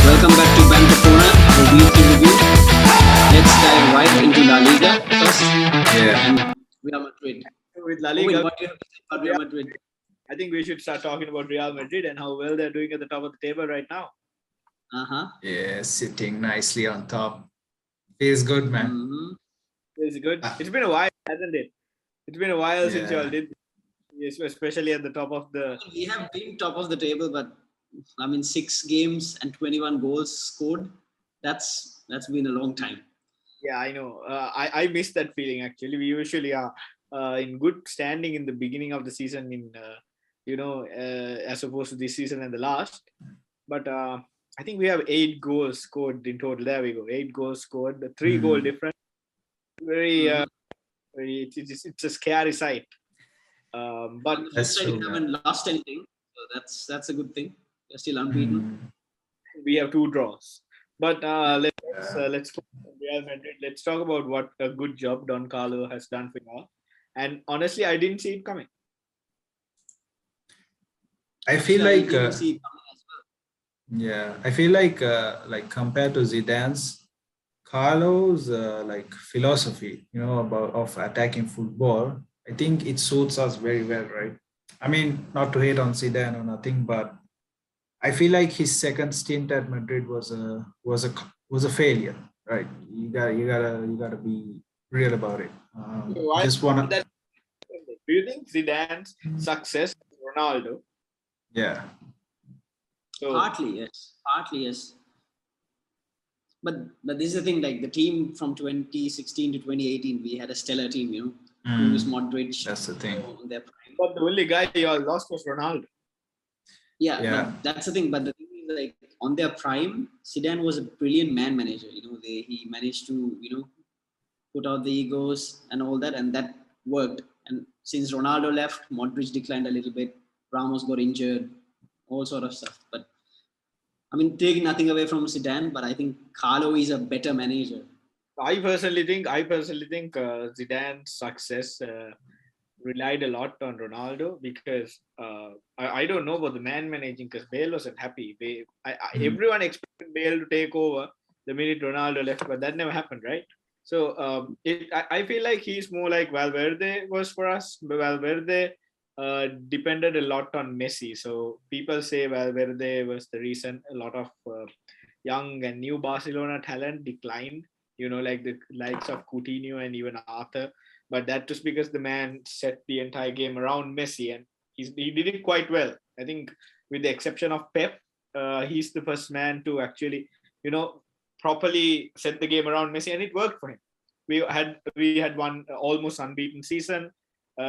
Welcome back to Barca, our weekly review. Let's dive right into La Liga first Yeah. and Real Madrid. With La Owen, Liga, what do you have to say about Real Madrid? I think we should start talking about Real Madrid and how well they're doing at the top of the table right now. Yeah, sitting nicely on top. Feels good, man. Mm-hmm. It's good. It's been a while, hasn't it? It's been a while since you all Yeah. did, especially at the top of the. We have been top of the table, but 6 games and 21 goals scored. That's been a long time. Yeah, I know. I miss that feeling actually. We usually are in good standing in the beginning of the season, as opposed to this season and the last. But I think we have 8 goals scored in total. There we go, 8 goals scored. The 3-goal difference. Very, it's a scary sight. But On the flip That's side, true, we man. haven't lost anything, so that's a good thing. We're still unbeaten. we have 2 draws. But let's focus on Real Madrid. Let's talk about what a good job Don Carlo has done for you all. And honestly, I didn't see it coming. I feel Actually, I like didn't see it coming as well. yeah, I feel like compared to Zidane's, Carlo's philosophy, about of attacking football, I think it suits us very well, right? I mean, not to hate on Zidane or nothing, but I feel like his second stint at Madrid was a failure, right? You gotta be real about it. Why Just wanna, that? Do you think Zidane's success is Ronaldo? yeah, So Partly yes. But this is the thing. Like the team from 2016 to 2018, we had a stellar team. Who is Modric that's the thing. on their prime. but the only guy you all lost was Ronaldo. Yeah, Yeah. but that's the thing. But the thing is, like on their prime, Zidane was a brilliant man manager. He managed to put out the egos and all that, and that worked. And since Ronaldo left, Modric declined a little bit. Ramos got injured, all sort of stuff. But taking nothing away from Zidane, but I think Carlo is a better manager. I personally think Zidane's success relied a lot on Ronaldo because I don't know about the man managing because Bale wasn't happy. Everyone expected Bale to take over the minute Ronaldo left, but that never happened, right? So I feel like he's more like Valverde was for us. Valverde depended a lot on Messi. So people say Valverde was the reason a lot of young and new Barcelona talent declined. Like the likes of Coutinho and even Arthur. But that just because the man set the entire game around Messi, and he did it quite well. I think, with the exception of Pep, he's the first man to actually, properly set the game around Messi, and it worked for him. We had one almost unbeaten season.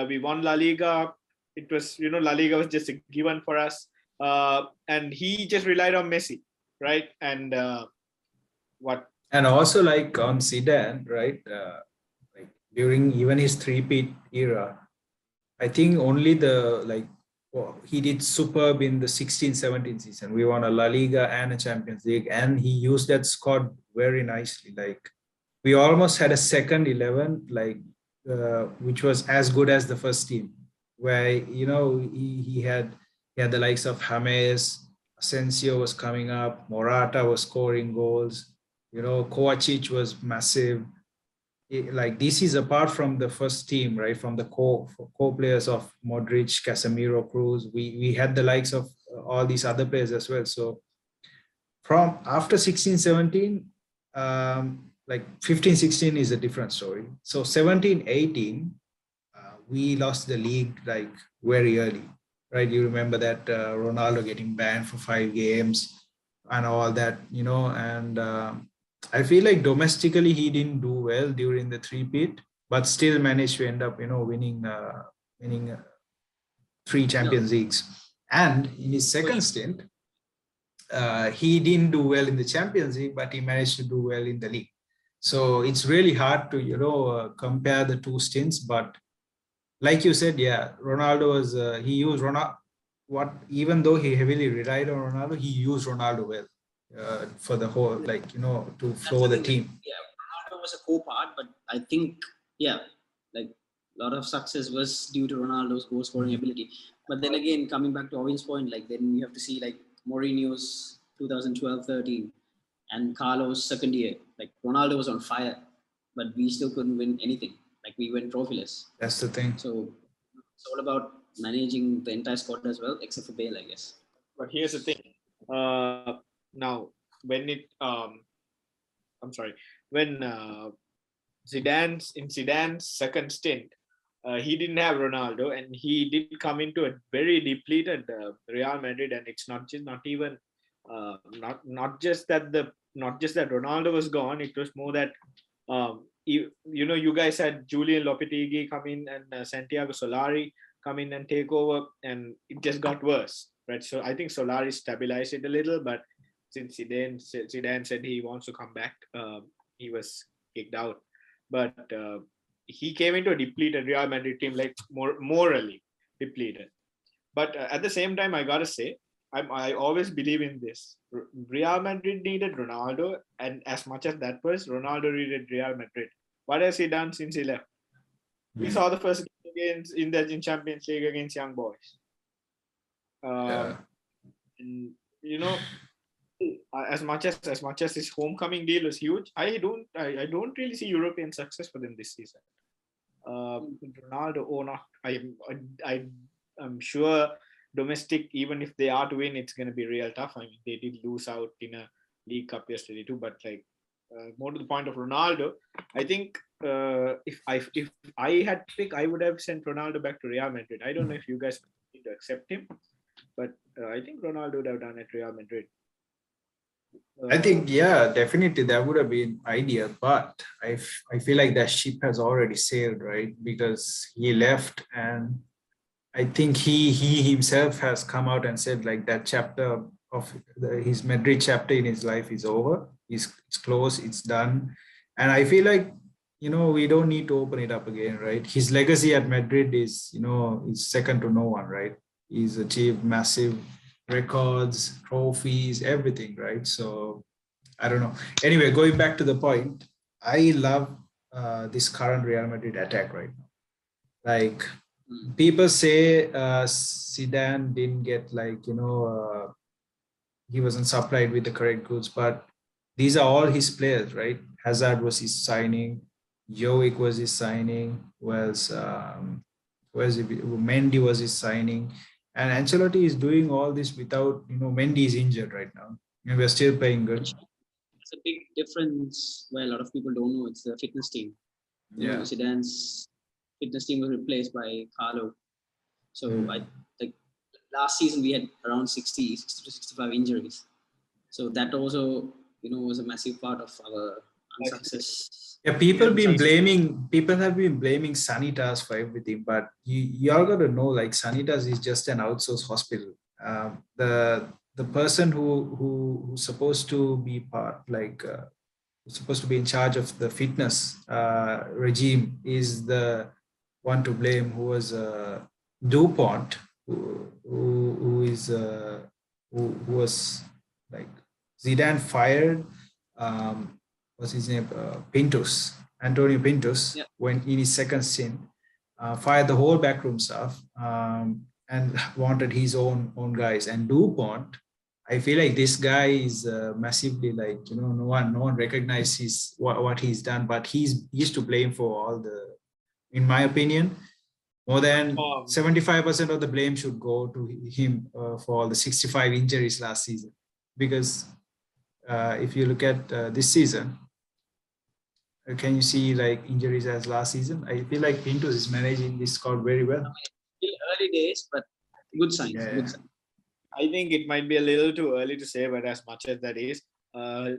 We won La Liga. It was La Liga was just a given for us, and he just relied on Messi, right? And what And also like on Zidane, right? Like during even his three-peat era, I think only he did superb in the 16-17 season. We won a La Liga and a Champions League, and he used that squad very nicely. Like we almost had a second 11, which was as good as the first team, where he had the likes of James, Asensio was coming up, Morata was scoring goals. Kovacic was massive. Like this is apart from the first team, right? From the core players of Modric, Casemiro, Cruz. We had the likes of all these other players as well. So from after 16-17, like 15-16 is a different story. So 17-18, we lost the league like very early, right? You remember that Ronaldo getting banned for 5 games and all that, and I feel like domestically he didn't do well during the three-peat, but still managed to end up, winning 3 Champions Leagues. And in his second stint, he didn't do well in the Champions League, but he managed to do well in the league. So it's really hard to, compare the 2 stints, but like you said, yeah, Ronaldo was he used Ronaldo. What even though he heavily relied on Ronaldo, he used Ronaldo well for the whole, like, to That's flow the the thing. Like, team. yeah, Ronaldo was a co-part, but I think, yeah, like a lot of success was due to Ronaldo's goal scoring ability. But then again, coming back to Owen's point, like then you have to see like Mourinho's 2012-13 and Carlos' second year. Like Ronaldo was on fire, but we still couldn't win anything. Like we went trophyless. That's the thing. So it's all about managing the entire squad as well, except for Bale, I guess. But here's the thing. Now, when I'm sorry, when Zidane's second stint, he didn't have Ronaldo, and he did come into a very depleted Real Madrid, and it's not even not just that Ronaldo was gone. It was more that you guys had Julian Lopetegui come in and Santiago Solari come in and take over, and it just got worse, right? So I think Solari stabilized it a little, but since Zidane said he wants to come back, he was kicked out. But he came into a depleted Real Madrid team, like morally depleted. But at the same time, I gotta say, I always believe in this. Real Madrid needed Ronaldo, and as much as that was, Ronaldo needed Real Madrid. What has he done since he left? We saw the first game against in Champions League against Young Boys. Yeah. And, as much as his homecoming deal was huge, I don't really see European success for them this season. Ronaldo or not, I'm sure domestic, even if they are to win, it's going to be real tough. I mean, they did lose out in a League Cup yesterday too, but like more to the point of Ronaldo, I think if I had to pick, I would have sent Ronaldo back to Real Madrid. I don't know if you guys need to accept him, but I think Ronaldo would have done at Real Madrid. I think, yeah, definitely that would have been ideal, but I feel like that ship has already sailed, right? Because he left, and I think he himself has come out and said like that chapter of his Madrid chapter in his life is over. It's closed, it's done, and I feel like we don't need to open it up again, right? His legacy at Madrid is is second to no one, right? He's achieved massive records, trophies, everything, right? So I don't know. Anyway, going back to the point, I love this current Real Madrid attack right now. Like people say Zidane didn't get he wasn't supplied with the correct goods, but these are all his players, right? Hazard was his signing, Jovic was his signing, Mendy was his signing, and Ancelotti is doing all this without Mendy is injured right now, and we're still playing good. It's a big difference where a lot of people don't know. It's the fitness team. Zidane's fitness team was replaced by Carlo. So like last season we had around 60 to 65 injuries. So that also was a massive part of our unsuccess. Yeah, people have been blaming Sanitas for everything, but you all got to know, like, Sanitas is just an outsourced hospital. The person who's supposed to be supposed to be in charge of the fitness regime is the one to blame, who was DuPont, who was like Zidane fired. What's his name? Antonio Pintus, when in his second stint, fired the whole backroom staff and wanted his own guys. And DuPont, I feel like this guy is massively no one recognizes what he's done, but he's to blame for all the, in my opinion, more than 75% of the blame should go to him for all the 65 injuries last season. Because if you look at this season, can you see like injuries as last season? I feel like Pintus is managing this squad very well. Still early days, but good signs. Yeah. Good signs. I think it might be a little too early to say, but as much as that is, I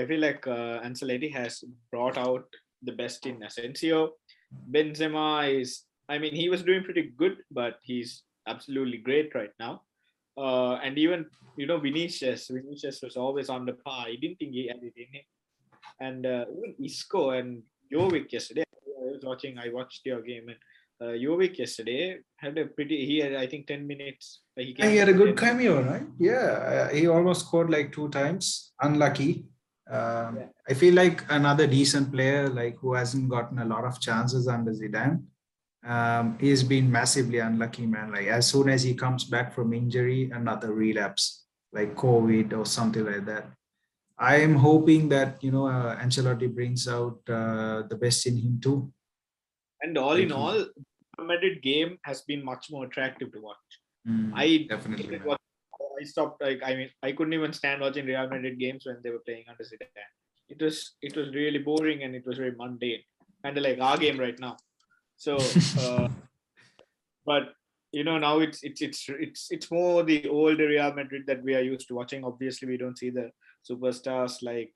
feel like Ancelotti has brought out the best in Asensio. Benzema he was doing pretty good, but he's absolutely great right now. And even, Vinicius was always on the par. I didn't think he had it in him. And even Isco and Jovic yesterday, I watched your game, and Jovic yesterday had a pretty. He had, I think, 10 minutes. He Yeah, came he in had a for good 10 minutes. cameo, right? Yeah, he almost scored like 2 times. Unlucky. Yeah. I feel like another decent player, like who hasn't gotten a lot of chances under Zidane. He's been massively unlucky, man. Like as soon as he comes back from injury, another relapse, like COVID or something like that. I am hoping that Ancelotti brings out the best in him too. And all in Like all, he, Real Madrid game has been much more attractive to watch. I definitely, didn't man. watch, I stopped. Like I mean, I couldn't even stand watching Real Madrid games when they were playing under Zidane. It was really boring and it was very mundane, kind of like our game right now. So, but now it's more the older Real Madrid that we are used to watching. Obviously, we don't see the superstars like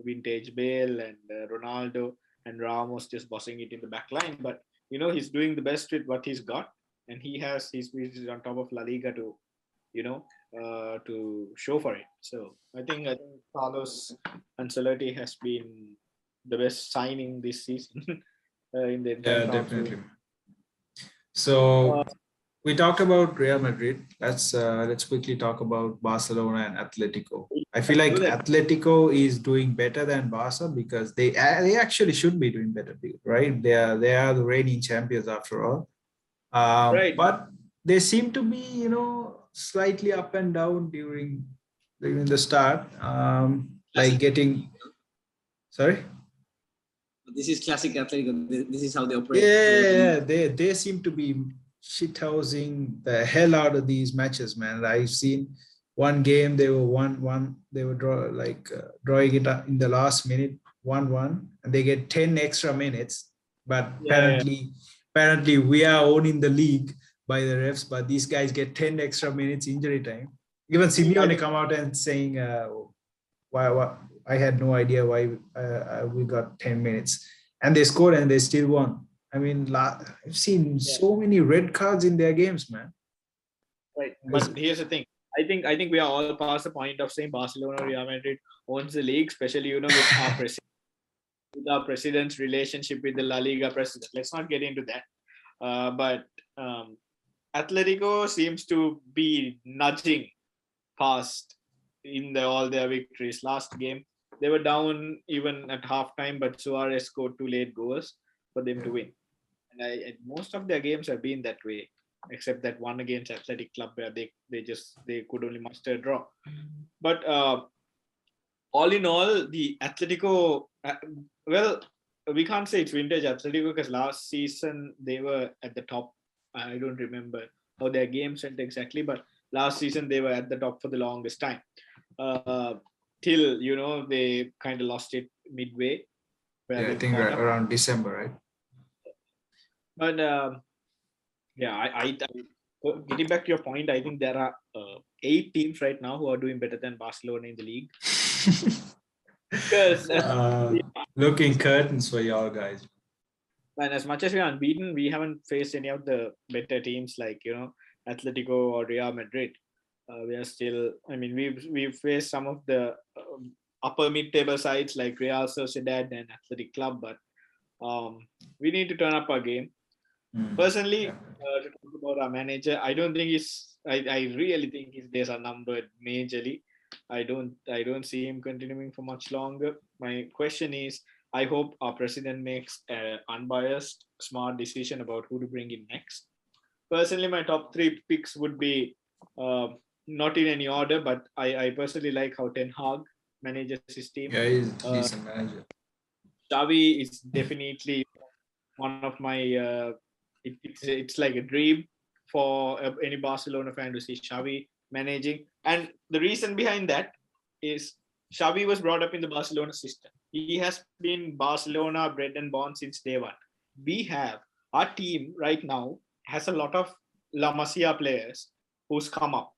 vintage Bale and Ronaldo and Ramos just bossing it in the back line. But he's doing the best with what he's got, and he's on top of La Liga to show for it. So I think Carlos Ancelotti has been the best signing this season in the entire Yeah, transfer. definitely. So we talked about Real Madrid. Let's quickly talk about Barcelona and Atletico. I feel like Do that. Atletico is doing better than Barca because they actually should be doing better, right? They are the reigning champions after all. Right. But they seem to be, slightly up and down during the start. Like Classic. getting sorry. This is classic Atletico. This is how they operate. Yeah, they seem to be shithousing the hell out of these matches, man. I've seen one game they were one they were drawing it up in the last minute 1-1, and they get 10 extra minutes. But Yeah. apparently we are owning the league by the refs, but these guys get 10 extra minutes injury time. Even I Simeone think come out and saying why I had no idea why we got 10 minutes, and they scored and they still won. I mean, I've seen yeah, so many red cards in their games, man. right. It's- But here's the thing. I think we are all past the point of saying Barcelona, Real Madrid owns the league, especially with our president's relationship with the La Liga president. Let's not get into that. But Atletico seems to be nudging past in all their victories. Last game, they were down even at halftime, but Suarez scored 2 late goals for them to win. And most of their games have been that way, except that one against Athletic Club where they could only muster a draw. But all in all, the Atletico, well, we can't say it's vintage Atletico because last season they were at the top. I don't remember how their games went exactly, but last season they were at the top for the longest time. Uh, till they kind of lost it midway, where yeah, I they think caught up. around December, right? But yeah, getting back to your point, I think there are 8 teams right now who are doing better than Barcelona in the league. Because Looking curtains for y'all guys. and as much as we are unbeaten, we haven't faced any of the better teams like Atletico or Real Madrid. We are still. I mean, we've faced some of the upper mid-table sides like Real Sociedad and Athletic Club, but we need to turn up our game. Personally, Yeah. to talk about our manager, I don't think I really think his days are numbered majorly. I don't see him continuing for much longer. My question is, I hope our president makes an unbiased, smart decision about who to bring in next. Personally, my top 3 picks would be uh, not in any order, but I personally like how Ten Hag manages his team. Yeah, he's a decent manager. Xavi is definitely one of my it's like a dream for any Barcelona fan to see Xavi managing. And the reason behind that is Xavi was brought up in the Barcelona system. He has been Barcelona bred and born since day one. We have our team right now has a lot of La Masia players who's come up,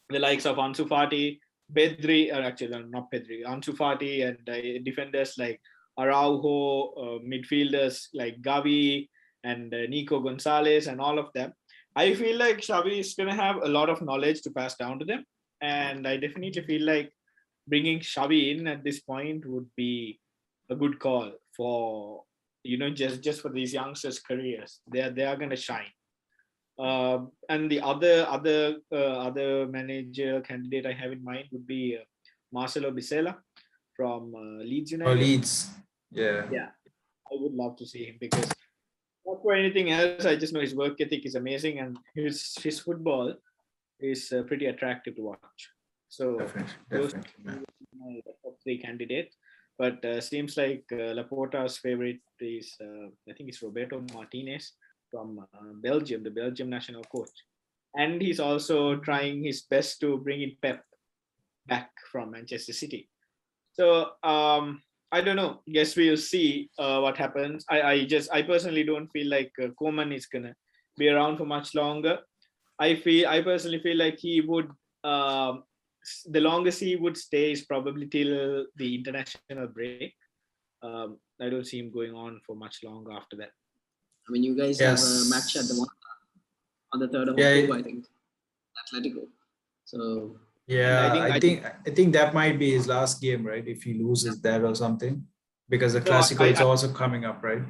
the likes of Ansu Fati, Pedri, or actually not Pedri, Ansu Fati, and defenders like Araujo, midfielders like Gavi and Nico Gonzalez, and all of them. I feel like Xavi is going to have a lot of knowledge to pass down to them. And I definitely feel like bringing Xavi in at this point would be a good call for just for these youngsters' careers. They are going to shine. And the other manager candidate I have in mind would be Marcelo Bielsa from Leeds Or United. Leeds. Yeah. Yeah, I would love to see him because not for anything else. I just know his work ethic is amazing and his football is pretty attractive to watch. So those Definitely, man. are my top three candidates. But seems like Laporta's favorite is I think it's Roberto Martinez from Belgium, the Belgium national coach, and he's also trying his best to bring in Pep back from Manchester City. So I don't know. Guess we'll see what happens. I personally don't feel like Koeman is gonna be around for much longer. I personally feel like he would the longest he would stay is probably till the international break. I don't see him going on for much longer after that. I mean, you guys have a match at the on the 3rd of October, I think, Atletico. So yeah, I think that might be his last game, right? If he loses that or something, because the Clasico is also coming up, right?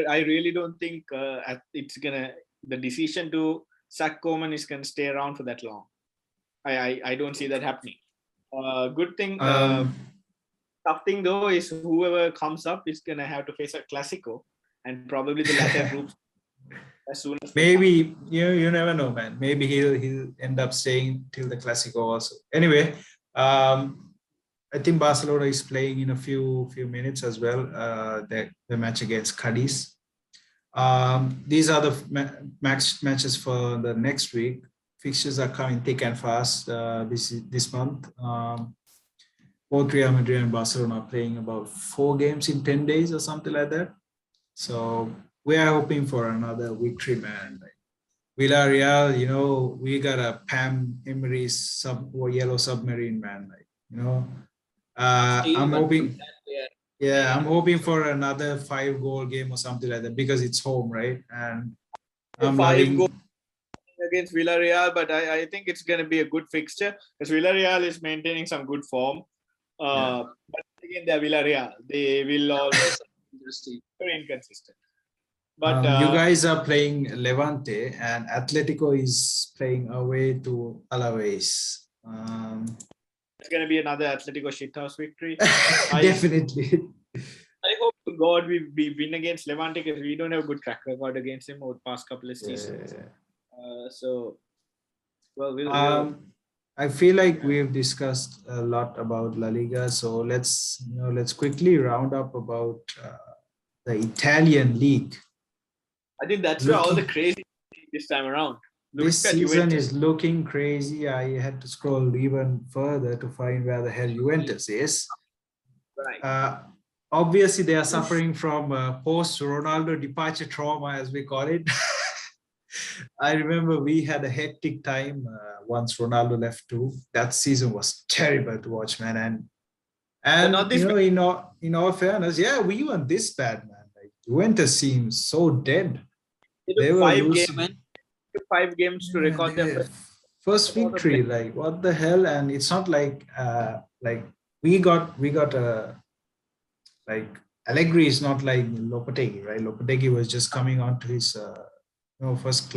I really don't think it's gonna the decision to sack Koeman is gonna stay around for that long. I don't see that happening. Good thing. Tough thing though is whoever comes up is gonna have to face a Clasico and probably the latter groups as soon as maybe you never know, man. Maybe he'll end up staying till the Clasico also. Anyway, I think Barcelona is playing in a few minutes as well. The match against Cadiz. These are the matches for the next week. Fixtures are coming thick and fast this month. Both Real Madrid and Barcelona are playing about 4 games in 10 days or something like that. So we are hoping for another victory, man. Like Villarreal, we got a Pam Emery's yellow submarine, man. I'm hoping. Yeah, I'm hoping for another 5-goal game or something like that because it's home, right? And I'm 5 goals against Villarreal, but I think it's going to be a good fixture because Villarreal is maintaining some good form. But again, they're Villarreal. They will always be very inconsistent. But you guys are playing Levante and Atletico is playing away to Alaves. It's going to be another Atletico shithouse victory. Definitely. I hope to God we win against Levante because we don't have a good track record against him over the past couple of seasons. I feel like we've discussed a lot about La Liga, so let's quickly round up about the Italian league. I think that's where all the crazy this time around. This season is looking crazy. I had to scroll even further to find where the hell Juventus is. Right. Obviously, they are suffering from post-Ronaldo departure trauma, as we call it. I remember we had a hectic time once Ronaldo left too. That season was terrible to watch, man. And in all fairness, yeah, we weren't this bad, man. Like Juventus seems so dead. They were 5 games to record their first victory. Like what the hell? And it's not like we got like Allegri is not like Lopetegui, right? Lopetegui was just coming on to his first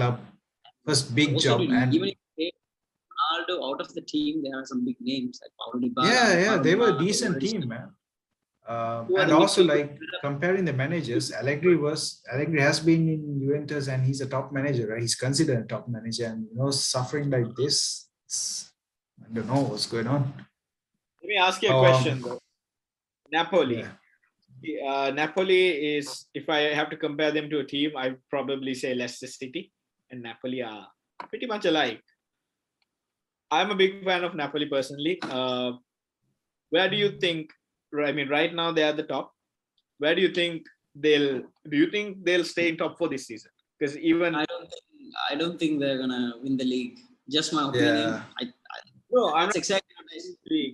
big job. And even if they Ronaldo out of the team, there are some big names like Paulo Dybala. Yeah, they were a decent team, man. And also, like comparing the managers, Allegri has been in Juventus and he's a top manager, right? He's considered a top manager, and suffering like this, I don't know what's going on. Let me ask you a question, though. Napoli. Yeah. Napoli is, if I have to compare them to a team, I probably say Leicester City and Napoli are pretty much alike. I'm a big fan of Napoli personally. Where do you think? I mean, right now they are at the top. Where do you think they'll stay in top 4 this season? Because even I don't think they're gonna win the league. Just my opinion. No, I'm exactly exactly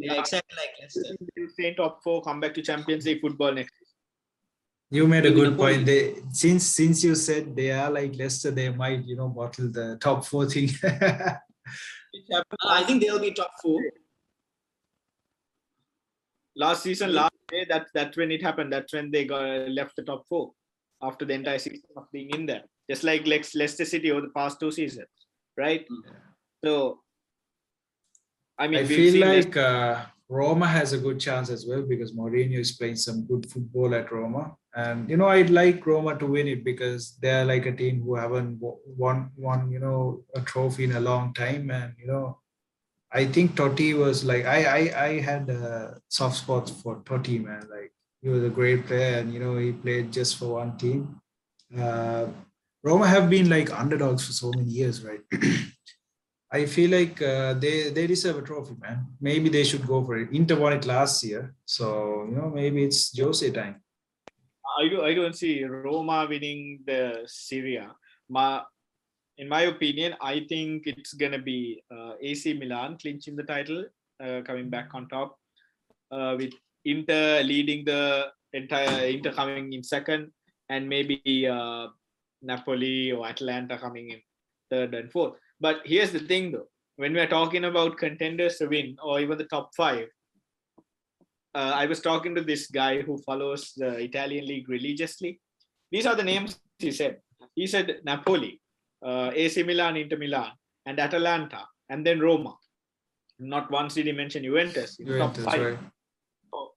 like Leicester. They'll stay in top 4, come back to Champions League football next season. You made a good point. Since you said they are like Leicester, they might bottle the top 4 thing. I think they'll be top 4. last season, last day, that's when it happened. That's when they got left the top 4 after the entire season of being in there. Just like Leicester City over the past 2 seasons, right? So, I mean, I we've feel seen like Roma has a good chance as well because Mourinho is playing some good football at Roma. And, I'd like Roma to win it because they're like a team who haven't won, a trophy in a long time. And, I think Totti was like, I had a soft spot for Totti, man. Like, he was a great player and, he played just for one team. Roma have been like underdogs for so many years, right? I feel like they deserve a trophy, man. Maybe they should go for it. Inter won it last year, so maybe it's Jose time. I don't see Roma winning the Serie A. In my opinion, I think it's gonna be AC Milan clinching the title, coming back on top, with Inter leading the entire Inter coming in second, and maybe Napoli or Atalanta coming in third and fourth. But here's the thing, though: when we're talking about contenders to win, or even the top 5, I was talking to this guy who follows the Italian league religiously. These are the names he said. He said Napoli, AC Milan, Inter Milan, and Atalanta, and then Roma. Not once did he mention Juventus in the top 5. Right. So,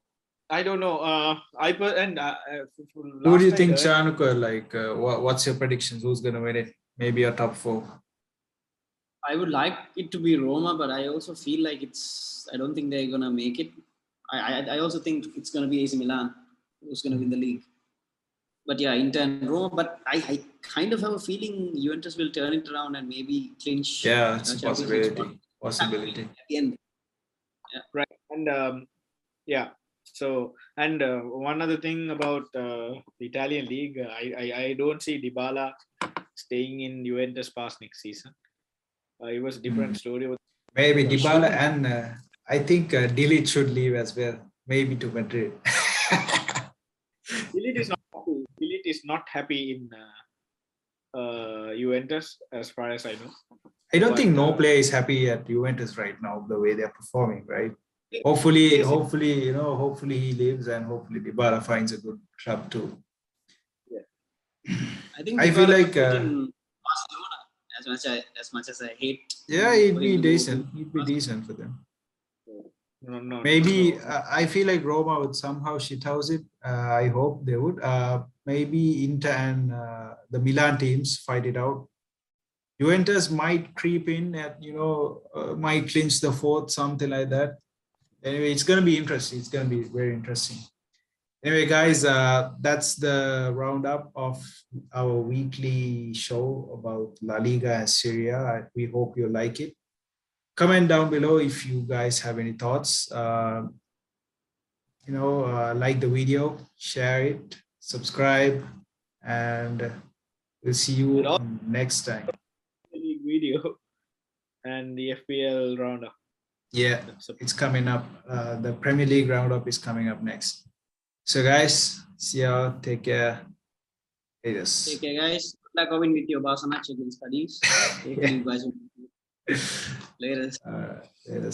I don't know. Who do you think, Chanuka? Like, what's your predictions? Who's gonna win it? Maybe a top 4. I would like it to be Roma, but I also feel like I don't think they're gonna make it. I also think it's gonna be AC Milan who's gonna win the league. But yeah, Inter and Roma. But I kind of have a feeling Juventus will turn it around and maybe clinch. Yeah, it's a possibility. Possibility. At the end. Yeah. Right. And yeah. So, and one other thing about the Italian league, I don't see Dybala staying in Juventus past next season. It was a different story. Maybe Dybala and I think Delete should leave as well. Maybe to Madrid. Delete is not happy in Juventus, as far as I know. I don't think no player is happy at Juventus right now, the way they're performing, right? Hopefully he leaves and hopefully Dybala finds a good club too. Yeah. I feel like Barcelona, as much as I hate. Yeah, it'd be decent. It'd be decent for them. No, maybe I feel like Roma would somehow shithouse it. I hope they would. Maybe Inter and the Milan teams fight it out. Juventus might creep in at, might clinch the 4th, something like that. Anyway, it's going to be interesting. It's going to be very interesting. Anyway, guys, that's the roundup of our weekly show about La Liga and Serie A. We hope you like it. Comment down below if you guys have any thoughts. Like the video, share it, subscribe, and we'll see you next time. Video and the FPL roundup. Yeah, it's coming up. The Premier League roundup is coming up next. So guys, see y'all. Take care. Take care, guys. Good luck with your Barca match against studies. Hopefully you guys will. Later. Later.